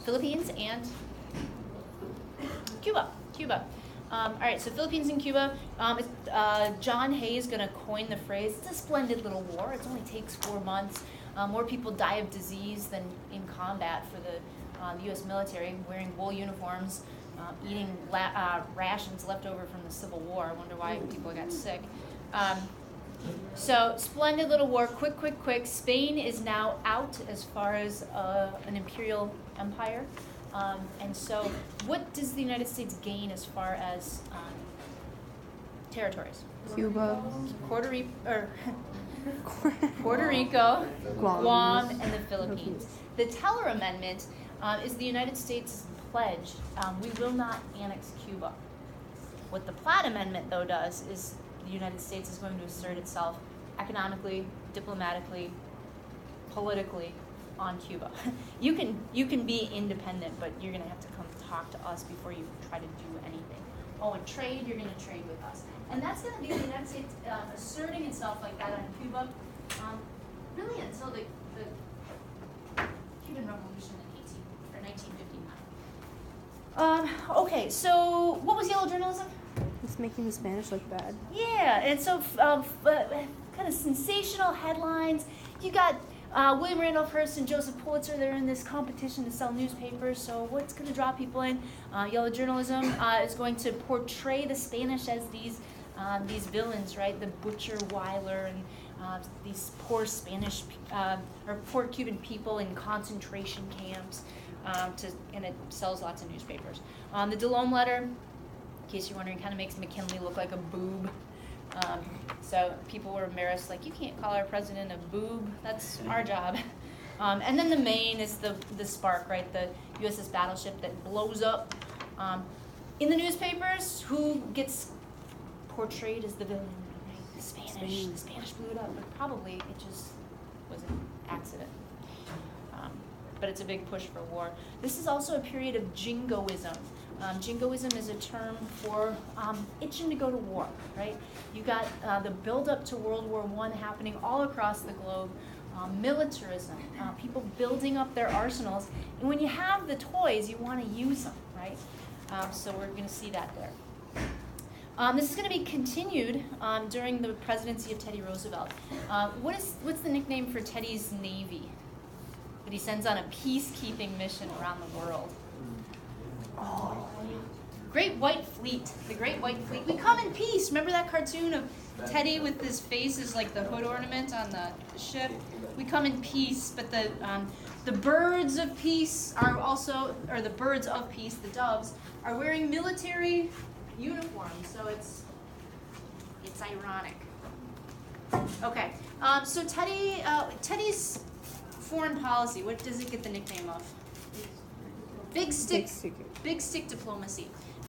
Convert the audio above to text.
Philippines and Cuba. All right, so Philippines and Cuba. John Hay is going to coin the phrase. It's a splendid little war. It only takes 4 months. More people die of disease than in combat for the U.S. military, wearing wool uniforms, eating rations left over from the Civil War. I wonder why people got sick. So splendid little war, quick. Spain is now out as far as an imperial empire. And so what does the United States gain as far as territories? Cuba, Puerto Rico, Guam, and the Philippines. The Teller Amendment is the United States' pledge. We will not annex Cuba. What the Platt Amendment, though, does is the United States is going to assert itself economically, diplomatically, politically on Cuba. You can be independent, but you're going to have to come talk to us before you try to do anything. Oh, and trade, you're going to trade with us. And that's going to be the United States asserting itself like that on Cuba, really until the Cuban Revolution in 1959. Okay, so what was yellow journalism? it's making the Spanish look bad. Yeah, and so kind of sensational headlines. You got William Randolph Hearst and Joseph Pulitzer. They're in this competition to sell newspapers. So what's going to draw people in? Yellow journalism is going to portray the Spanish as these villains, right? The butcher Weiler and these poor Spanish or poor Cuban people in concentration camps. And it sells lots of newspapers. The DeLome letter, in case you're wondering, kind of makes McKinley look like a boob. So people were embarrassed, like, you can't call our president a boob. That's our job. And then the Maine is the spark, right? The USS Battleship that blows up. In the newspapers, who gets portrayed as the villain? Right? The Spanish. The Spanish blew it up, but probably it just was an accident. But it's a big push for war. This is also a period of jingoism. Jingoism is a term for itching to go to war, right? You got the build-up to World War I happening all across the globe. Militarism, people building up their arsenals. And when you have the toys, you want to use them, right? So we're going to see that there. This is going to be continued during the presidency of Teddy Roosevelt. What's the nickname for Teddy's Navy that he sends on a peacekeeping mission around the world? Oh, Great White Fleet. The Great White Fleet. We come in peace. Remember that cartoon of Teddy with his face as like the hood ornament on the ship? We come in peace, but the birds of peace are also, or the birds of peace, the doves, are wearing military uniforms. So it's ironic. Okay. So Teddy's foreign policy. What does it get the nickname of? Big stick diplomacy.